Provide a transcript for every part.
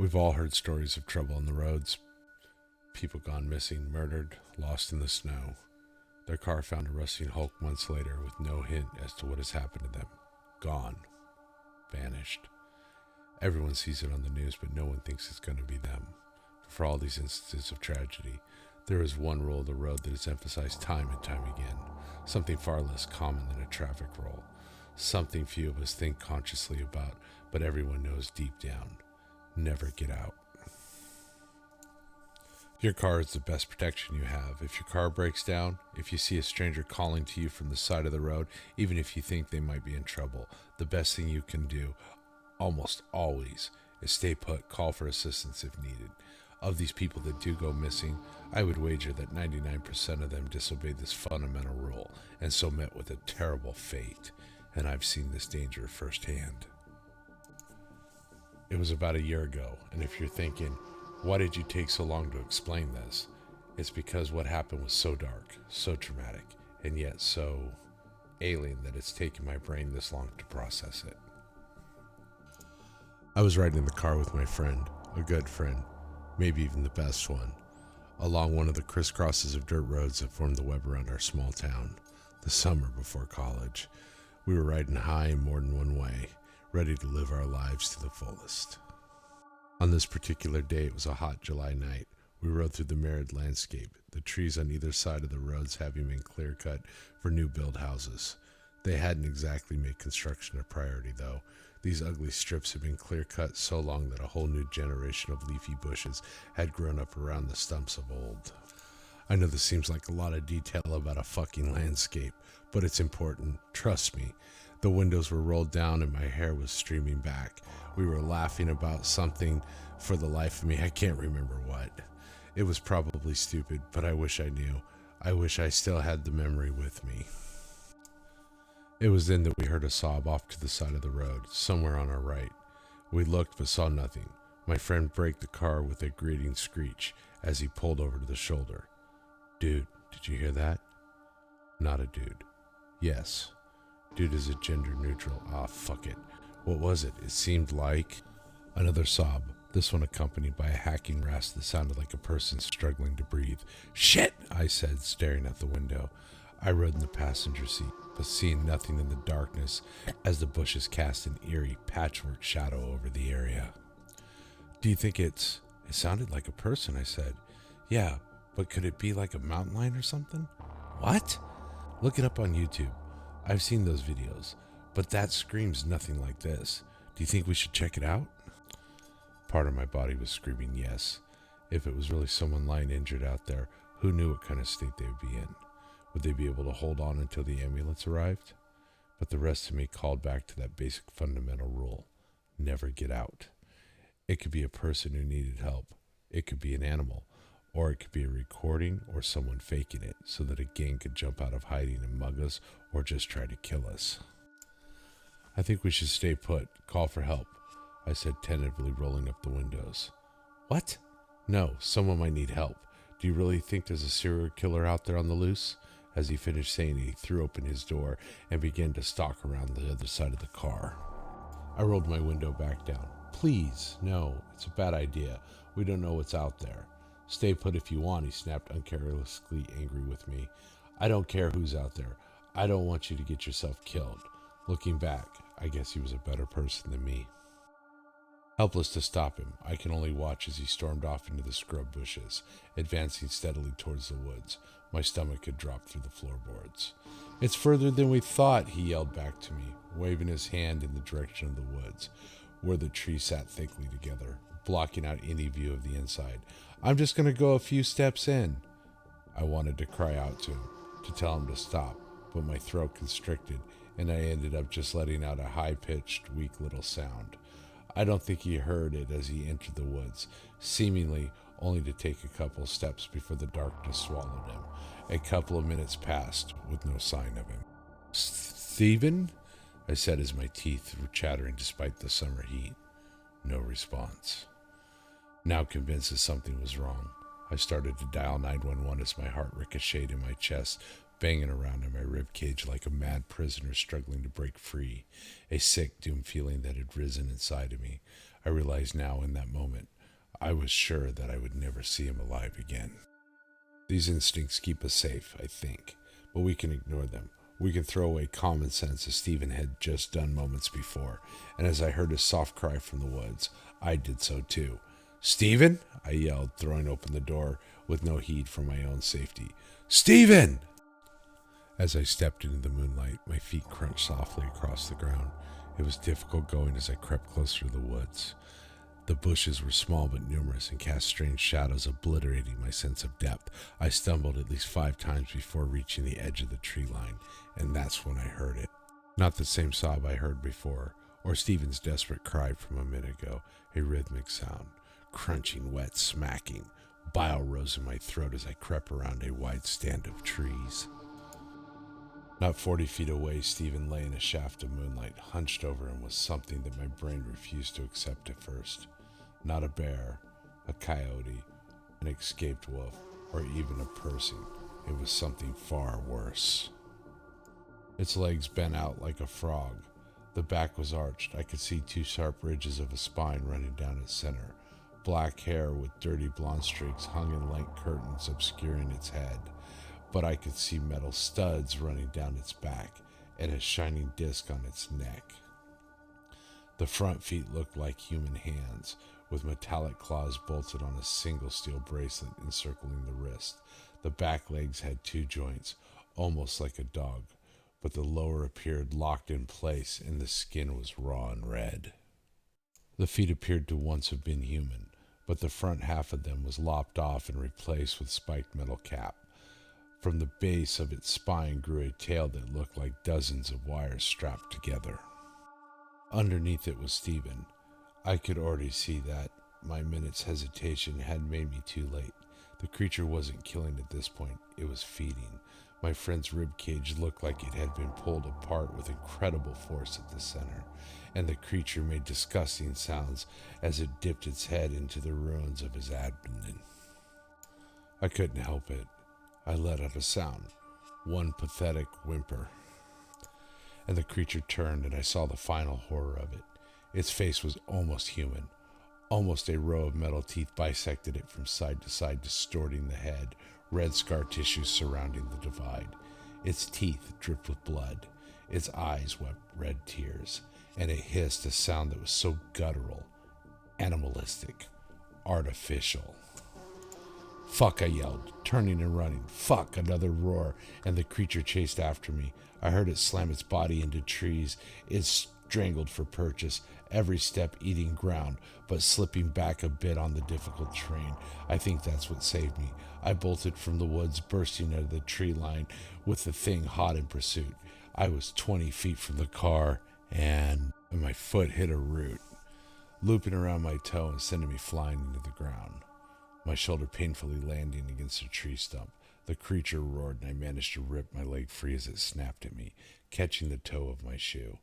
We've all heard stories of trouble on the roads. People gone missing, murdered, lost in the snow. Their car found a rusting hulk months later with no hint as to what has happened to them. Gone. Vanished. Everyone sees it on the news, but no one thinks it's going to be them. For all these instances of tragedy, there is one rule of the road that is emphasized time and time again. Something far less common than a traffic rule. Something few of us think consciously about, but everyone knows deep down. Never get out. Your car is the best protection you have. If your car breaks down, if you see a stranger calling to you from the side of the road, even if you think they might be in trouble, the best thing you can do, almost always, is stay put, call for assistance if needed. Of these people that do go missing, I would wager that 99% of them disobeyed this fundamental rule, and so met with a terrible fate. And I've seen this danger firsthand. It was about a year ago, and if you're thinking, why did you take so long to explain this? It's because what happened was so dark, so traumatic, and yet so alien that it's taken my brain this long to process it. I was riding in the car with my friend, a good friend, maybe even the best one, along one of the crisscrosses of dirt roads that formed the web around our small town, the summer before college. We were riding high in more than one way, ready to live our lives to the fullest. On this particular day, it was a hot July night. We rode through the mirrored landscape, the trees on either side of the roads having been clear-cut for new build houses. They hadn't exactly made construction a priority, though. These ugly strips had been clear-cut so long that a whole new generation of leafy bushes had grown up around the stumps of old. I know this seems like a lot of detail about a fucking landscape, but it's important, trust me. The windows were rolled down and my hair was streaming back. We were laughing about something. For the life of me, I can't remember what. It was probably stupid, but I wish I knew. I wish I still had the memory with me. It was then that we heard a sob off to the side of the road, somewhere on our right. We looked but saw nothing. My friend braked the car with a grating screech as he pulled over to the shoulder. Dude, did you hear that? Not a dude. Yes. Dude is a gender neutral. Fuck it. What was it? It seemed like... Another sob, this one accompanied by a hacking rasp that sounded like a person struggling to breathe. Shit, I said, staring at the window. I rode in the passenger seat, but seeing nothing in the darkness as the bushes cast an eerie patchwork shadow over the area. Do you think It sounded like a person, I said. Yeah, but could it be like a mountain lion or something? What? Look it up on YouTube. I've seen those videos, but that screams nothing like this. Do you think we should check it out? Part of my body was screaming yes. If it was really someone lying injured out there, who knew what kind of state they would be in? Would they be able to hold on until the ambulance arrived? But the rest of me called back to that basic fundamental rule. Never get out. It could be a person who needed help. It could be an animal. Or it could be a recording or someone faking it so that a gang could jump out of hiding and mug us or just try to kill us. I think we should stay put, call for help, I said tentatively, rolling up the windows. What? No, someone might need help. Do you really think there's a serial killer out there on the loose? As he finished saying it, he threw open his door and began to stalk around the other side of the car. I rolled my window back down. Please, no, it's a bad idea. We don't know what's out there. Stay put if you want, he snapped, uncarelessly angry with me. I don't care who's out there. I don't want you to get yourself killed. Looking back, I guess he was a better person than me. Helpless to stop him, I can only watch as he stormed off into the scrub bushes, advancing steadily towards the woods. My stomach had dropped through the floorboards. It's further than we thought, he yelled back to me, waving his hand in the direction of the woods, where the trees sat thickly together, blocking out any view of the inside. I'm just going to go a few steps in. I wanted to cry out to him, to tell him to stop, but my throat constricted, and I ended up just letting out a high-pitched, weak little sound. I don't think he heard it as he entered the woods, seemingly only to take a couple of steps before the darkness swallowed him. A couple of minutes passed with no sign of him. Stephen? I said as my teeth were chattering despite the summer heat. No response. Now convinced that something was wrong, I started to dial 911 as my heart ricocheted in my chest, banging around in my ribcage like a mad prisoner struggling to break free. A sick, doomed feeling that had risen inside of me. I realized now in that moment, I was sure that I would never see him alive again. These instincts keep us safe, I think, but we can ignore them. We can throw away common sense as Stephen had just done moments before, and as I heard a soft cry from the woods, I did so too. "Stephen!" I yelled, throwing open the door with no heed for my own safety. "Stephen!" As I stepped into the moonlight, my feet crunched softly across the ground. It was difficult going as I crept closer to the woods. The bushes were small but numerous and cast strange shadows, obliterating my sense of depth. I stumbled at least 5 times before reaching the edge of the tree line, and that's when I heard it. Not the same sob I heard before, or Stephen's desperate cry from a minute ago, a rhythmic sound, crunching, wet, smacking. Bile rose in my throat as I crept around a wide stand of trees. Not 40 feet away, Stephen lay in a shaft of moonlight. Hunched over him was something that my brain refused to accept at first. Not a bear, a coyote, an escaped wolf, or even a person. It was something far worse. Its legs bent out like a frog. The back was arched. I could see 2 sharp ridges of a spine running down its center. Black hair with dirty blonde streaks hung in lank curtains obscuring its head. But I could see metal studs running down its back and a shining disc on its neck. The front feet looked like human hands, with metallic claws bolted on a single steel bracelet encircling the wrist. The back legs had 2 joints, almost like a dog, but the lower appeared locked in place and the skin was raw and red. The feet appeared to once have been human, but the front half of them was lopped off and replaced with spiked metal cap. From the base of its spine grew a tail that looked like dozens of wires strapped together. Underneath it was Stephen. I could already see that my minute's hesitation had made me too late. The creature wasn't killing at this point, it was feeding. My friend's rib cage looked like it had been pulled apart with incredible force at the center, and the creature made disgusting sounds as it dipped its head into the ruins of his abdomen. I couldn't help it. I let out a sound, one pathetic whimper, and the creature turned and I saw the final horror of it. Its face was almost human. Almost a row of metal teeth bisected it from side to side, distorting the head, red scar tissue surrounding the divide. Its teeth dripped with blood. Its eyes wept red tears, and it hissed a sound that was so guttural, animalistic, artificial. "Fuck," I yelled, turning and running. "Fuck," another roar, and the creature chased after me. I heard it slam its body into trees. It strangled for purchase, every step eating ground, but slipping back a bit on the difficult terrain. I think that's what saved me. I bolted from the woods, bursting out of the tree line with the thing hot in pursuit. I was 20 feet from the car, and my foot hit a root, looping around my toe and sending me flying into the ground. My shoulder painfully landing against a tree stump. The creature roared, and I managed to rip my leg free as it snapped at me, catching the toe of my shoe.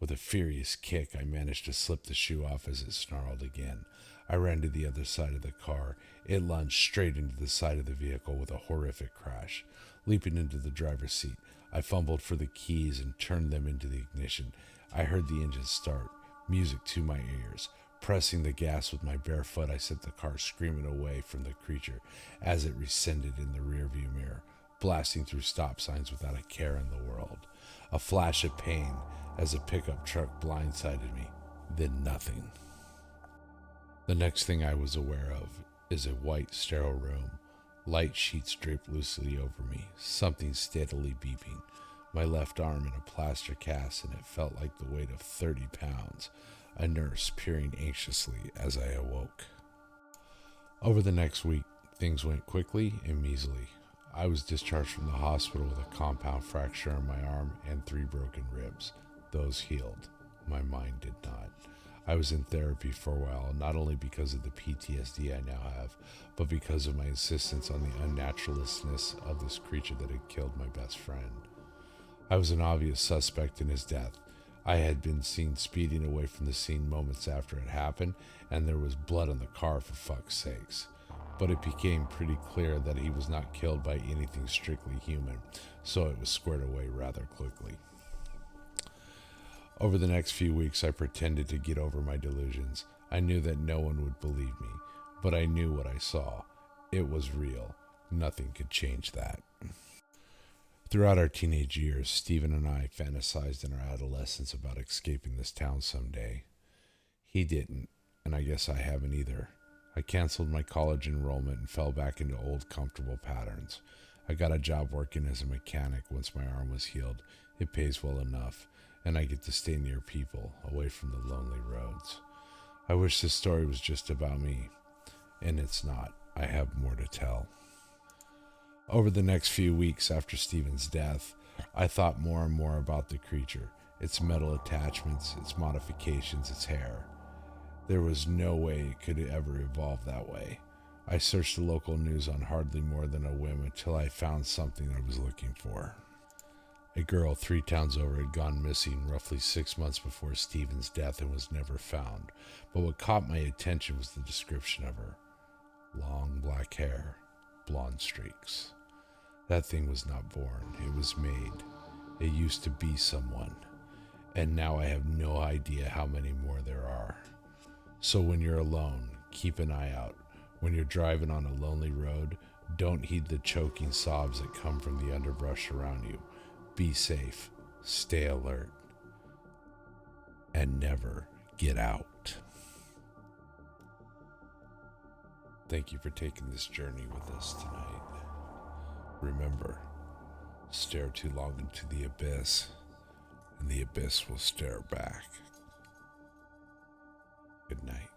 With a furious kick, I managed to slip the shoe off as it snarled again. I ran to the other side of the car. It lunged straight into the side of the vehicle with a horrific crash. Leaping into the driver's seat, I fumbled for the keys and turned them into the ignition. I heard the engine start, music to my ears. Pressing the gas with my bare foot, I sent the car screaming away from the creature as it rescinded in the rearview mirror, blasting through stop signs without a care in the world. A flash of pain as a pickup truck blindsided me, then nothing. The next thing I was aware of is a white, sterile room, light sheets draped loosely over me, something steadily beeping. My left arm in a plaster cast, and it felt like the weight of 30 pounds. A nurse peering anxiously as I awoke. Over the next week, things went quickly and measly. I was discharged from the hospital with a compound fracture on my arm and 3 broken ribs. Those healed. My mind did not. I was in therapy for a while, not only because of the PTSD I now have, but because of my insistence on the unnaturalness of this creature that had killed my best friend. I was an obvious suspect in his death. I had been seen speeding away from the scene moments after it happened, and there was blood on the car for fuck's sakes. But it became pretty clear that he was not killed by anything strictly human, so it was squared away rather quickly. Over the next few weeks, I pretended to get over my delusions. I knew that no one would believe me, But I knew what I saw. It was real. Nothing could change that. Throughout our teenage years, Stephen and I fantasized in our adolescence about escaping this town someday. He didn't, and I guess I haven't either. I canceled my college enrollment and fell back into old comfortable patterns. I got a job working as a mechanic once my arm was healed. It pays well enough, and I get to stay near people, away from the lonely roads. I wish this story was just about me, and it's not. I have more to tell. Over the next few weeks after Stephen's death, I thought more and more about the creature, its metal attachments, its modifications, its hair. There was no way it could ever evolve that way. I searched the local news on hardly more than a whim until I found something I was looking for. A girl 3 towns over had gone missing roughly 6 months before Stephen's death and was never found, but what caught my attention was the description of her. Long black hair, blonde streaks. That thing was not born, it was made. It used to be someone, and now I have no idea how many more there are. So when you're alone, keep an eye out. When you're driving on a lonely road, don't heed the choking sobs that come from the underbrush around you. Be safe, stay alert, and never get out. Thank you for taking this journey with us tonight. Remember, stare too long into the abyss, and the abyss will stare back. Good night.